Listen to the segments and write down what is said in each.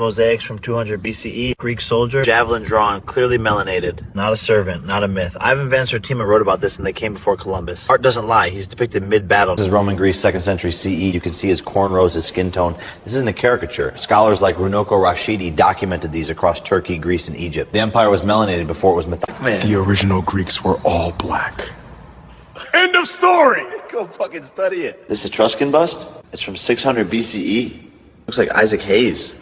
Mosaics from 200 BCE, Greek soldier, javelin drawn, clearly melanated. Not a servant, not a myth. Ivan Van Sertima wrote about this and they came before Columbus. Art doesn't lie, he's depicted mid-battle. This is Roman Greece, 2nd century CE. You can see his cornrows, his skin tone. This isn't a caricature. Scholars like Runoko Rashidi documented these across Turkey, Greece, and Egypt. The empire was melanated before it was mythological. The original Greeks were all black. End of story! Go fucking study it. This Etruscan bust? It's from 600 BCE. Looks like Isaac Hayes.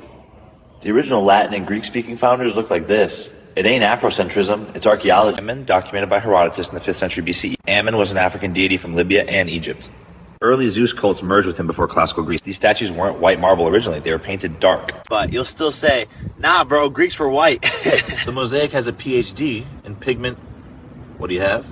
The original Latin and Greek-speaking founders look like this. It ain't Afrocentrism, it's archaeology. Ammon, documented by Herodotus in the 5th century BCE. Ammon was an African deity from Libya and Egypt. Early Zeus cults merged with him before classical Greece. These statues weren't white marble originally, they were painted dark. But you'll still say, nah bro, Greeks were white. The mosaic has a PhD in pigment. What do you have?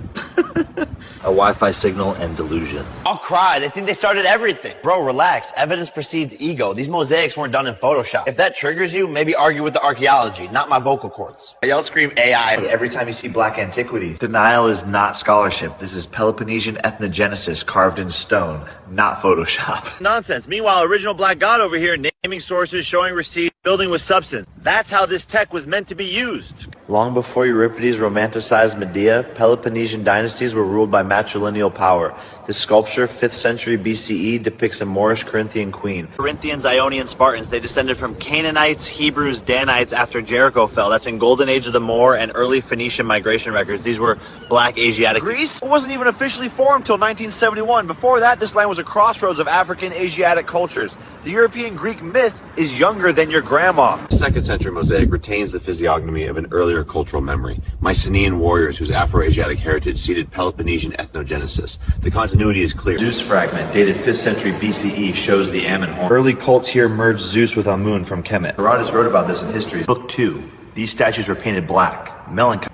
A Wi-Fi signal and delusion. I'll cry. They think they started everything. Bro, relax. Evidence precedes ego. These mosaics weren't done in Photoshop. If that triggers you, maybe argue with the archaeology, not my vocal cords. Y'all scream AI. Every time you see black antiquity, denial is not scholarship. This is Peloponnesian ethnogenesis carved in stone, not Photoshop. Nonsense. Meanwhile, original black god over here naming sources, showing receipts, building with substance. That's how this tech was meant to be used. Long before Euripides romanticized Medea, Peloponnesian dynasties were ruled by matrilineal power. This sculpture, 5th century BCE, depicts a Moorish Corinthian queen. Corinthians, Ionian, Spartans, they descended from Canaanites, Hebrews, Danites after Jericho fell. That's in Golden Age of the Moor and early Phoenician migration records. These were black Asiatic. Greece wasn't even officially formed till 1971. Before that, this land was a crossroads of African Asiatic cultures. The European Greek myth is younger than your grandma. 2nd century mosaic retains the physiognomy of an earlier cultural memory. Mycenaean warriors whose Afro-Asiatic heritage seeded Peloponnesian ethnogenesis. The continuity is clear. Zeus fragment, dated 5th century BCE, shows the Ammon horn. Early cults here merged Zeus with Amun from Kemet. Herodotus wrote about this in History. Book 2. These statues were painted black. Melancholy.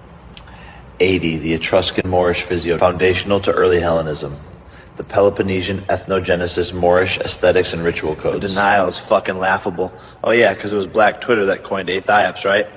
80. The Etruscan Moorish physio, foundational to early Hellenism. The Peloponnesian ethnogenesis, Moorish aesthetics and ritual codes. The denial is fucking laughable. Oh yeah, because it was Black Twitter that coined Aethiops, right?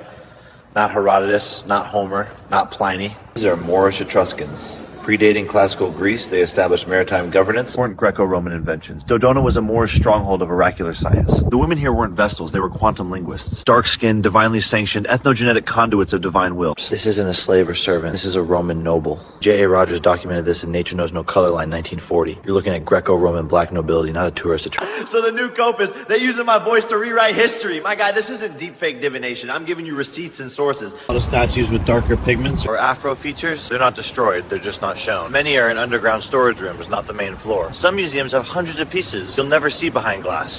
Not Herodotus, not Homer, not Pliny. These are Moorish Etruscans. Predating classical Greece, they established maritime governance. Weren't Greco-Roman inventions. Dodona was a Moorish stronghold of oracular science. The women here weren't Vestals, they were quantum linguists. Dark-skinned, divinely sanctioned, ethnogenetic conduits of divine will. This isn't a slave or servant, this is a Roman noble. J.A. Rogers documented this in Nature Knows No Color Line 1940. You're looking at Greco-Roman black nobility, not a tourist attraction. So the new Copus, they're using my voice to rewrite history. My guy, this isn't deepfake divination. I'm giving you receipts and sources. A lot of statues with darker pigments or Afro features, they're not destroyed, they're just not shown. Many are in underground storage rooms, not the main floor. Some museums have hundreds of pieces you'll never see behind glass.